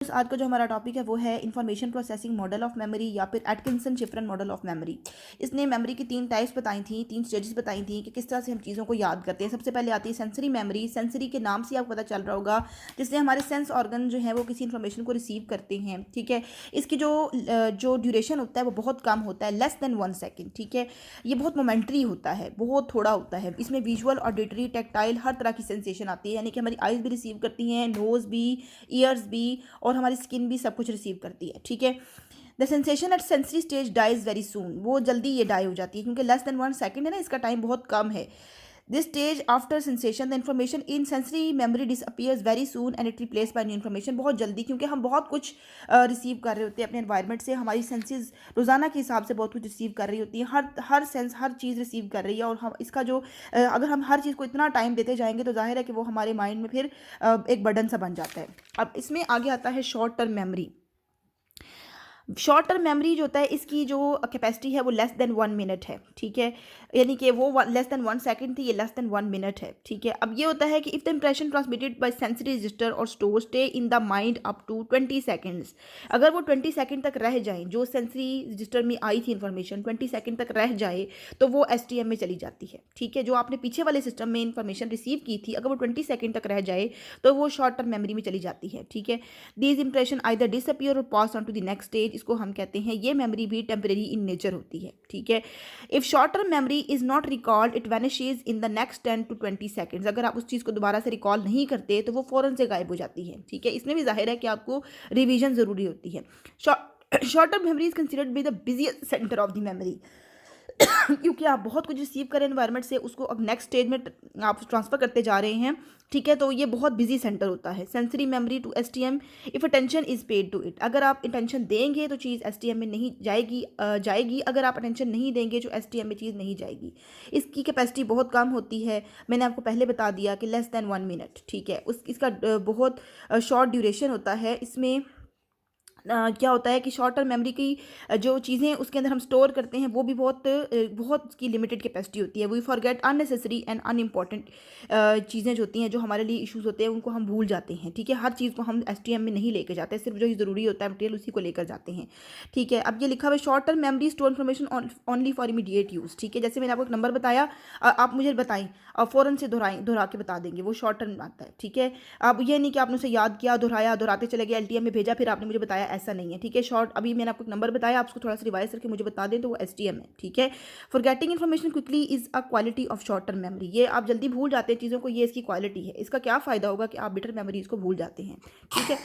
आज का जो हमारा टॉपिक है वो है information processing model of memory या फिर एटकिंसन शिफ्रन मॉडल ऑफ मेमोरी। इसने मेमोरी की 3 टाइप्स बताई थी, 3 स्टेजेस बताई थी कि किस तरह से हम चीज़ों को याद करते हैं। सबसे पहले आती है सेंसरी मेमोरी। सेंसरी के नाम से आपको पता चल रहा होगा, जिससे हमारे सेंस ऑर्गन जो है वो किसी इन्फॉर्मेशन को रिसीव करते हैं। ठीक है, इसकी जो ड्यूरेशन होता है वो बहुत कम होता है, लेस देन 1 सेकेंड। ठीक है, ये बहुत मोमेंट्री होता है, बहुत थोड़ा होता है। इसमें विजुअल, ऑडिटरी, टेक्टाइल हर तरह की सेंसेशन आती है, यानी कि हमारी आइज़ भी रिसीव करती हैं, नोज़ भी, ईयर्स भी, और हमारी स्किन भी सब कुछ रिसीव करती है। ठीक है, the sensation at sensory stage dies very soon. वो जल्दी ये डाई हो जाती है क्योंकि लेस देन 1 सेकेंड है ना, इसका टाइम बहुत कम है। This stage after sensation the information in sensory memory disappears very soon and it replace by new information. बहुत जल्दी, क्योंकि हम बहुत कुछ रिसीव कर रहे होते हैं अपने एनवायरनमेंट से। हमारी सेंसेस रोज़ाना के हिसाब से बहुत कुछ रिसीव कर रही होती है, हर सेंस हर चीज़ रिसीव कर रही है। और हम इसका अगर हम हर चीज़ को इतना टाइम देते जाएंगे तो जाहिर है कि वो हमारे माइंड में फिर एक बर्डन सा बन जाता है। अब इसमें आगे आता है short term memory. Short term memory जो होता है, इसकी जो कैपेसिटी है वो लेस देन 1 मिनट है। ठीक है, यानी कि वो लेस देन 1 सेकंड थी, ये लेस देन 1 मिनट है। ठीक है, अब ये होता है कि if the impression transmitted by sensory register और store stay in the mind up to 20 seconds. अगर वो 20 सेकंड तक रह जाए, जो सेंसरी रजिस्टर में आई थी इन्फॉर्मेशन 20 सेकंड तक रह जाए तो वो एसटीएम में चली जाती है। ठीक है, जो आपने पीछे वाले सिस्टम में इन्फॉर्मेशन रिसीव की थी, अगर वो 20 सेकंड तक रह जाए तो वो शॉर्ट टर्म मेमोरी में चली जाती है। ठीक है, दीज इंप्रेशन आइदर डिसअपियर और pass on to the next stage. इसको हम कहते हैं, ये मेमोरी भी टेम्परेरी इन नेचर होती है। ठीक है, if short term memory is not recalled it vanishes in the next 10 to 20 seconds. अगर आप उस चीज़ को दोबारा से रिकॉल नहीं करते तो वो फ़ौरन से गायब हो जाती है। ठीक है, इसमें भी जाहिर है कि आपको रिवीजन ज़रूरी होती है। Short term memory is considered be the busiest centre of the memory. क्योंकि आप बहुत कुछ रिसीव करें एनवायरनमेंट से, उसको अब नेक्स्ट स्टेज में आप ट्रांसफ़र करते जा रहे हैं। ठीक है, तो ये बहुत बिजी सेंटर होता है। Sensory memory to STM if attention is paid to it. अगर आप अटेंशन देंगे तो चीज़ एसटीएम में नहीं जाएगी। अगर आप अटेंशन नहीं देंगे जो एसटीएम में चीज़ नहीं जाएगी। इसकी कैपेसिटी बहुत कम होती है, मैंने आपको पहले बता दिया कि लेस दैन 1 मिनट। ठीक है, इसका बहुत शॉर्ट ड्यूरेशन होता है। इसमें क्या होता है कि शॉर्ट टर्म मेमोरी की जो चीज़ें उसके अंदर हम स्टोर करते हैं वो भी बहुत उसकी लिमिटेड कैपेसिटी होती है। We forget unnecessary and unimportant चीज़ें जो होती हैं, जो हमारे लिए इश्यूज होते हैं, उनको हम भूल जाते हैं। ठीक है, हर चीज़ को हम एसटीएम में नहीं लेकर जाते, सिर्फ जो ही ज़रूरी होता है मटेरियल उसी को लेकर जाते हैं। ठीक है, अब ये लिखा हुआ है short term memory store information only for immediate use. ठीक है, जैसे मैंने आपको एक नंबर बताया, आप मुझे बताएं और फ़ौरन से दोहरा के बता देंगे, वो शॉर्ट टर्म आता है। ठीक है, अब ये नहीं कि आपने उसे याद किया, दोहराते चले गए, एलटीएम में भेजा, फिर आपने मुझे बताया, ऐसा नहीं है। ठीक है, शॉर्ट अभी मैंने आपको एक नंबर बताया, आप उसको थोड़ा सा रिवाइज करके मुझे बता दें तो वो एसटीएम है। ठीक है, forgetting information quickly is a quality of short term memory. ये आप जल्दी भूल जाते हैं चीज़ों को, ये इसकी क्वालिटी है। इसका क्या फ़ायदा होगा कि आप बेटर मेमोरीज को भूल जाते हैं। ठीक है,